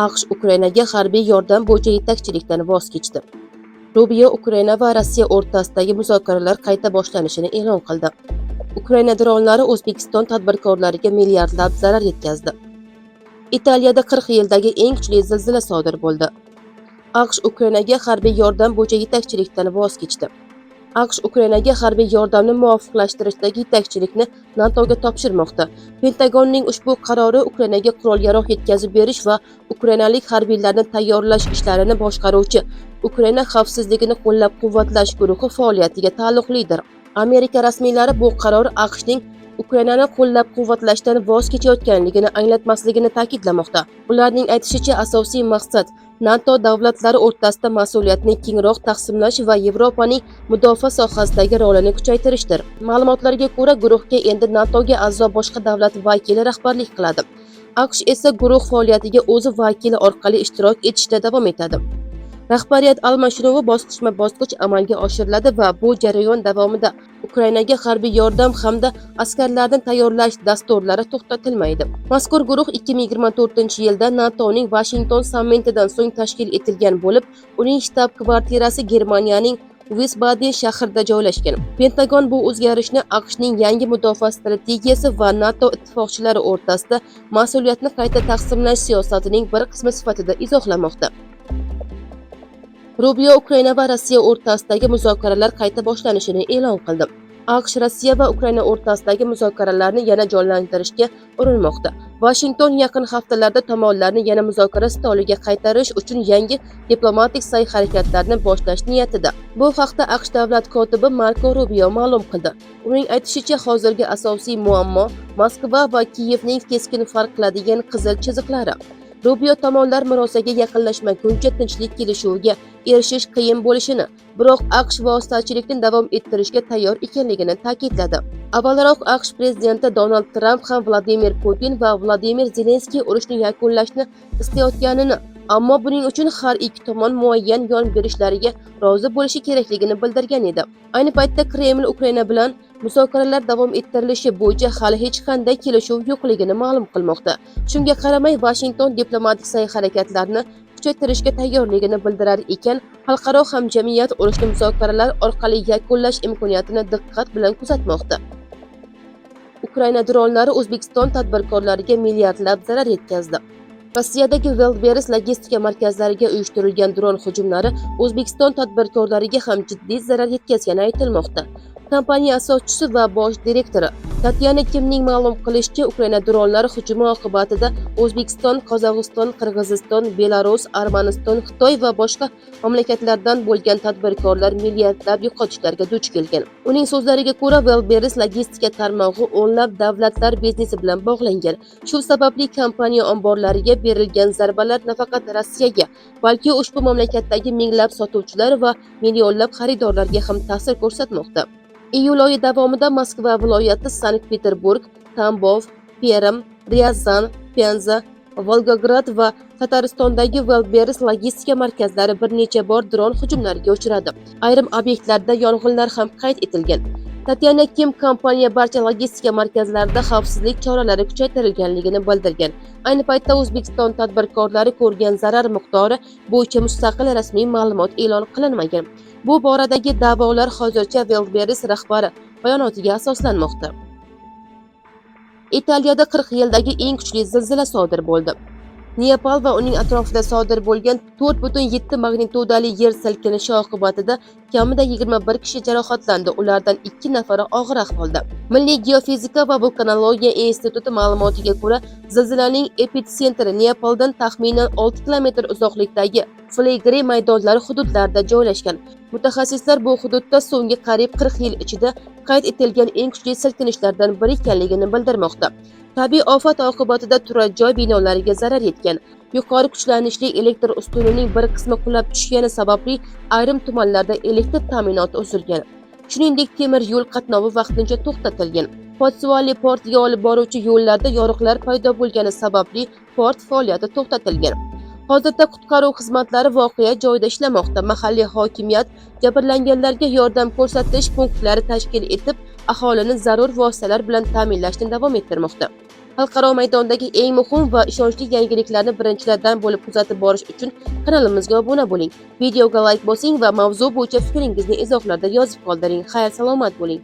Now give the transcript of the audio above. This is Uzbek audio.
AQSh Ukrainaga harbiy yordam bo'yicha yetakchilikdan voz kechdi. Rubio Ukraina va Rossiya o'rtasidagi muzokaralar qayta boshlanishini e'lon qildi. Ukraina dronlari O'zbekiston tadbirkorlariga milliardlab zarar yetkazdi. Italiyada 40 yildagi eng kuchli zilzila sodir bo'ldi. AQSh Ukrainaga harbiy yordam bo'yicha yetakchilikdan voz kechdi. AQSh Ukrainaga harbiy yordamni muvofiqlashtirishdagi yetakchilikni NATOga topshirmoqda. Pentagonning ushbu qarori Ukrainaga qurol-yarog' yetkazib berish va ukrainalik harbiylarni tayyorlash ishlarini boshqaruvchi Ukraina xavfsizligini qo'llab-quvvatlash guruhi faoliyatiga taalluqlidir. Amerika rasmiylari bu qaror AQShning Ukrainani qo'llab-quvvatlashdan voz kechayotganligini anglatmasligini ta'kidlamoqda. Ularning aytishicha, asosiy maqsad NATO davlatlari o'rtasida mas'uliyatni kengroq taqsimlash va Yevropaning mudofaa sohasidagi rolini kuchaytirishdir. Ma'lumotlarga ko'ra, guruhga endi NATOga a'zo boshqa davlat vakili rahbarlik qiladi. AQSh esa guruh faoliyatiga o'zi vakili orqali ishtirok etishda davom etadi. Rahbariyat almashinuvi bosqichma-bosqich amalga oshiriladi va bu jarayon davomida Ukrainaga harbiy yordam hamda askarlarni tayyorlash dasturlari to'xtatilmaydi. Mazkur guruh 2024-yilda NATOning Washington sammitidan so'ng tashkil etilgan bo'lib, uning shtab-kvartirasi Germaniyaning Wiesbaden shahrida joylashgan. Pentagon bu o'zgarishni AQShning yangi mudofaa strategiyasi va NATO ittifoqchilari o'rtasida mas'uliyatni qayta taqsimlash siyosatining bir qismi sifatida izohlamoqda. Rubio Ukraina va Rossiya o'rtasidagi muzokaralar qayta boshlanishini e'lon qildi. AQSh Rossiya va Ukraina o'rtasidagi muzokaralarni yana jonlantirishga urinmoqda. Washington yaqin haftalarda tomonlarni yana muzokara stoliga qaytarish uchun yangi diplomatik sa'y-harakatlarni boshlash niyatida. Bu haqda AQSh davlat kotibi Marko Rubio ma'lum qildi. Uning aytishicha, hozirgi asosiy muammo Moskva va Kiyevning keskin farq qiladigan qizil chiziqlari. Rubio tomonlar murosaga yaqinlashmaguncha tinchlik kelishuviga erishish qiyin bo'lishini, biroq AQSh vositachilikni davom ettirishga tayyor ekanligini ta'kidladi. Avvalroq AQSh prezidenti Donald Tramp ham Vladimir Putin va Vladimir Zelenskiy urushni yakunlashni istayotganini, ammo buning uchun har ikki tomon muayyan yon berishlariga rozi bo'lishi kerakligini bildirgan edi. Ayni paytda Kreml Ukraina bilan muzokaralar davom ettirilishi bo'yicha hali hech qanday kelishuv yo'qligini ma'lum qilmoqda. Shunga qaramay, Washington diplomatik sa'y-harakatlarni kuchaytirishga tayyorligini bildirar ekan, xalqaro hamjamiyat urushni muzokaralar orqali yakunlash imkoniyatini diqqat bilan kuzatmoqda. Ukraina dronlari O'zbekiston tadbirkorlariga milliardlab zarar yetkazdi. Rossiyadagi Wildberries logistika markazlariga uyushtirilgan dron hujumlari O'zbekiston tadbirkorlariga ham jiddiy zarar yetkazgani aytilmoqda. Kompaniya asoschisi va bosh direktori Tatyana Kimning ma'lum qilishicha, Ukraina dronlari hujumi oqibatida O'zbekiston, Qozog'iston, Qirg'iziston, Belarus, Armaniston, Xitoy va boshqa mamlakatlardan bo'lgan tadbirkorlar milliardlab yo'qotishlarga duch kelgan. Uning so'zlariga ko'ra, Wildberries logistika tarmog'i o'nlab davlatlar biznesi bilan bog'langan. Shu sababli kompaniya omborlariga berilgan zarbalar nafaqat Rossiyaga, balki ushbu mamlakatdagi minglab sotuvchilar va millionlab xaridorlarga ham ta'sir ko'rsatmoqda. Iyul oyi davomida Moskva viloyati, Sankt-Peterburg, Tambov, Perm, Ryazan, Penza, Volgograd va Tataristondagi Wildberries logistika markazlari bir necha bor dron hujumlariga uchradi. Ayrim obyektlarda yong'inlar ham qayd etilgan. Tatyana Kim kompaniya barcha logistika markazlarida xavfsizlik choralari kuchaytirilganligini bildirgan. Ayni paytda O'zbekiston tadbirkorlari ko'rgan zarar miqdori bo'yicha mustaqil rasmiy ma'lumot e'lon qilinmagan. Bu boradagi da'volar hozircha Wildberries rahbari bayonotiga asoslanmoqda. Italiyada 40 yildagi eng kuchli zilzila sodir bo'ldi. Nepal va uning atrofida sodir bo'lgan 4.7 magnitudali yer silkinishi oqibatida kamida 21 kishi jarohatlandi, ulardan 2 nafari og'ir ahvolda. Milliy geofizika va vulkanologiya instituti ma'lumotiga ko'ra, zilzilaning epitsentri Nepaldan taxminan 6 kilometr uzoqlikdagi Fleygri maydonlari hududlarida joylashgan. Mutaxassislar bu hududda so'nggi qariyb 40 yil ichida qayd etilgan eng kuchli silkinishlardan biri ekanligini bildirmoqda. Tabiiy ofat oqibatida turar joy binolariga zarar yetgan. Yuqori kuchlanishli elektr ustunining bir qismi qulab tushgani sababli ayrim tumanlarda elektr ta'minoti uzilgan. Shuningdek, temir yo'l qatnovi vaqtincha to'xtatilgan. Potsvali portiga olib boruvchi yo'llarda yoriqlar paydo bo'lgani sababli port faoliyati to'xtatilgan. Hozirda qutqaruv xizmatlari voqea joyida ishlamoqda. Mahalliy hokimiyat jabrlanganlarga yordam ko'rsatish punktlari tashkil etib, aholini zarur vositalar bilan ta'minlashni davom ettirmoqda. Xalqaro maydondagi eng muhim va ishonchli yangiliklarni birinchilardan bo'lib kuzatib borish uchun kanalimizga obuna bo'ling. Videoga like bosing va mavzu bo'yicha fikringizni izohlarda yozib qoldiring. Xayr, salomat bo'ling.